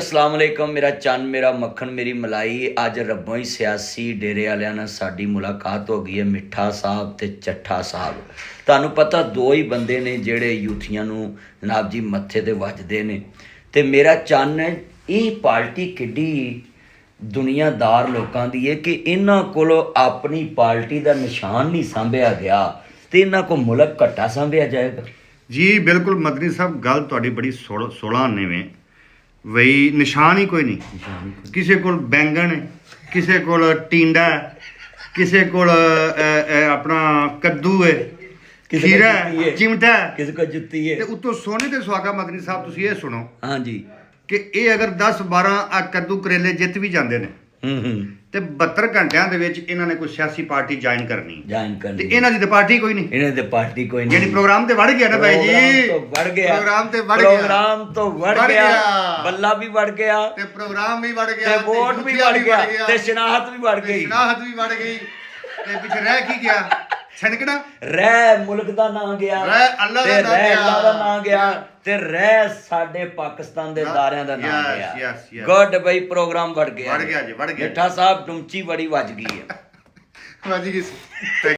अस्सलाम वालेकुम। मेरा चंद, मेरा मक्खन, मेरी मलाई। अज रब्बों ही सियासी डेरे वालियां नाल साडी मुलाकात हो गई है। मिठा साहब ते चट्ठा साहब, तुहानूं पता दो ही बंदे ने जिहड़े यूथियां नूं जनाब जी मत्थे ते वजदे ने। ते मेरा चंद है ये पार्टी किड्डी दुनियादार लोकां दी है कि इन्हां कोलों अपनी पार्टी दा निशान नहीं सांभिया गया ते इन्हां को मुल्क घट्टा सांभिया जाएगा। जी बिल्कुल मदनी साहब, गल तुहाडी बड़ी 16 आने में वही निशान ही कोई नहीं। किसी को बैंगन है, किसी को टींडा है, किसी को अपना कद्दू है, खीरा है, चिमटा है, किसी को जुत्ती है, ते उत्तों सोने ते सुहागा। मदनी साहब तुसीं ये सुनो हाँ जी, कि ये अगर 10-12 कद्दू करेले जित भी जाते हैं ਤੇ 72 ਘੰਟਿਆਂ ਦੇ ਵਿੱਚ ਇਹਨਾਂ ਨੇ ਕੋਈ ਸਿਆਸੀ ਪਾਰਟੀ ਜੁਆਇਨ ਕਰਨੀ ਤੇ ਇਹਨਾਂ ਦੀ ਤਾਂ ਪਾਰਟੀ ਕੋਈ ਨਹੀਂ। ਇਹਨਾਂ ਦੀ ਪਾਰਟੀ ਕੋਈ ਨਹੀਂ, ਜਿਹੜੀ ਪ੍ਰੋਗਰਾਮ ਤੇ ਵੜ ਗਿਆ ਨਾ ਭਾਈ ਜੀ, ਪ੍ਰੋਗਰਾਮ ਤੋਂ ਵੜ ਗਿਆ, ਬੱਲਾ ਵੀ ਵੜ ਗਿਆ ਤੇ ਪ੍ਰੋਗਰਾਮ ਵੀ ਵੜ ਗਿਆ ਤੇ ਵੋਟ ਵੀ ਵੜ ਗਿਆ ਤੇ ਸ਼ਨਾਖਤ ਵੀ ਵੜ ਗਈ ਤੇ ਪਿੱਛੇ ਰਹਿ ਕੀ ਗਿਆ? ਛਣਕਣਾ ਰਹਿ ਮੁਲਕ ਦਾ ਨਾਂ ਗਿਆ, ਰਹਿ ਅੱਲਾ ਦਾ ਨਾਂ ਗਿਆ ਤੇ ਰਹਿ ਸਾਡੇ ਪਾਕਿਸਤਾਨ ਦੇ ਦਾਰਿਆਂ ਦਾ ਨਾਂ ਗਿਆ। ਗੁੱਡ ਬਈ, ਪ੍ਰੋਗਰਾਮ ਵੜ ਗਿਆ ਜੀ, ਵੜ ਗਿਆ। ਮਿੱਠਾ ਸਾਹਿਬ ਡੁਮਚੀ ਬੜੀ ਵੱਜ ਗਈ ਹੈ।